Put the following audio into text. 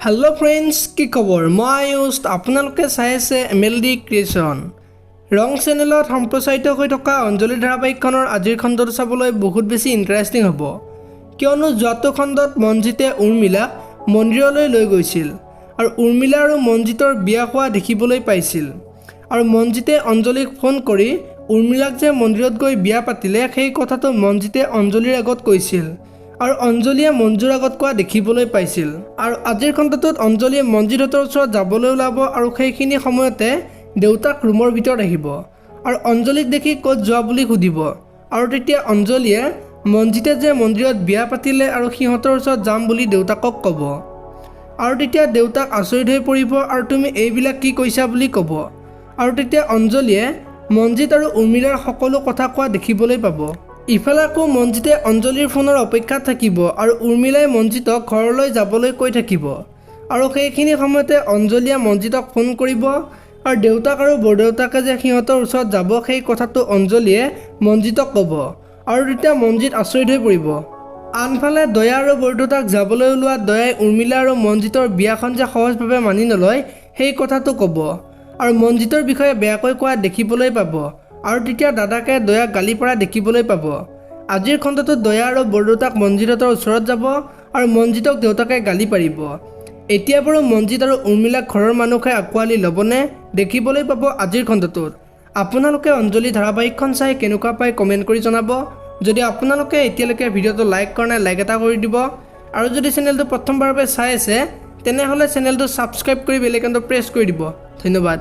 Hello' friends, কি খবৰ? মই আয়ুষ। আপোনালোকে চাই আছে MLD ক্ৰিয়েশ্যন। ৰং চেনেলত সম্প্ৰচাৰিত হৈ থকা অঞ্জলি ধাৰাবাহিকখনৰ আজিৰ খণ্ডটো চাবলৈ বহুত বেছি ইণ্টাৰেষ্টিং হ'ব, কিয়নো যোৱাটো খণ্ডত মনজিতে উৰ্মিলাক মন্দিৰলৈ লৈ গৈছিল আৰু উৰ্মিলা আৰু মনজিতৰ বিয়া হোৱা দেখিবলৈ পাইছিল। আৰু মনজিতে অঞ্জলিক ফোন কৰি উৰ্মিলাক যে মন্দিৰত গৈ বিয়া পাতিলে সেই কথাটো মনজিতে অঞ্জলিৰ আগত কৈছিল আৰু অঞ্জলিয়ে মঞ্জুৰ আগত কোৱা দেখিবলৈ পাইছিল। আৰু আজিৰ খণ্ডটোত অঞ্জলিয়ে মনজিতহঁতৰ ওচৰত যাবলৈ ওলাব আৰু সেইখিনি সময়তে দেউতাক ৰুমৰ ভিতৰত আহিব আৰু অঞ্জলিক দেখি ক'ত যোৱা বুলি সুধিব। আৰু তেতিয়া অঞ্জলিয়ে মনজিতে যে মন্দিৰত বিয়া পাতিলে আৰু সিহঁতৰ ওচৰত যাম বুলি দেউতাকক ক'ব। আৰু তেতিয়া দেউতাক আচৰিত হৈ পৰিব আৰু তুমি এইবিলাক কি কৈছা বুলি ক'ব। আৰু তেতিয়া অঞ্জলিয়ে মনজিত আৰু উৰ্মিলাৰ সকলো কথা কোৱা দেখিবলৈ পাব। ইফালে আকৌ মনজিতে অঞ্জলিৰ ফোনৰ অপেক্ষাত থাকিব আৰু উৰ্মিলাই মনজিতক ঘৰলৈ যাবলৈ কৈ থাকিব। আৰু সেইখিনি সময়তে অঞ্জলিয়ে মনজিতক ফোন কৰিব আৰু দেউতাক আৰু বৰদেউতাকে যে সিহঁতৰ ওচৰত যাব সেই কথাটো অঞ্জলিয়ে মনজিতক ক'ব। আৰু তেতিয়া মনজিত আচৰিত হৈ পৰিব। আনফালে দয়া আৰু বৰদেউতাক যাবলৈ ওলোৱা দয়াই উৰ্মিলা আৰু মনজিতৰ বিয়াখন যে সহজভাৱে মানি নলয় সেই কথাটো ক'ব আৰু মনজিতৰ বিষয়ে বেয়াকৈ কোৱা দেখিবলৈ পাব। আৰু তেতিয়া দাদাকে দয়াক গালি পৰা দেখিবলৈ পাব। আজিৰ খণ্ডটোত দয়া আৰু বৰদেউতাক মনজিতহঁতৰ ওচৰত যাব আৰু মনজিতক দেউতাকে গালি পাৰিব। এতিয়া বাৰু মনজিত আৰু উৰ্মিলাক ঘৰৰ মানুহে আঁকোৱালি ল'বনে দেখিবলৈ পাব আজিৰ খণ্ডটোত। আপোনালোকে অঞ্জলি ধাৰাবাহিকখন চাই কেনেকুৱা পায় কমেণ্ট কৰি জনাব। যদি আপোনালোকে এতিয়ালৈকে ভিডিঅ'টো লাইক কৰা নাই, লাইক এটা কৰি দিব। আৰু যদি চেনেলটো প্ৰথমবাৰৰ বাবে চাই আছে তেনেহ'লে চেনেলটো ছাবস্ক্ৰাইব কৰি বেল আইকনটো প্ৰেছ কৰি দিব। ধন্যবাদ।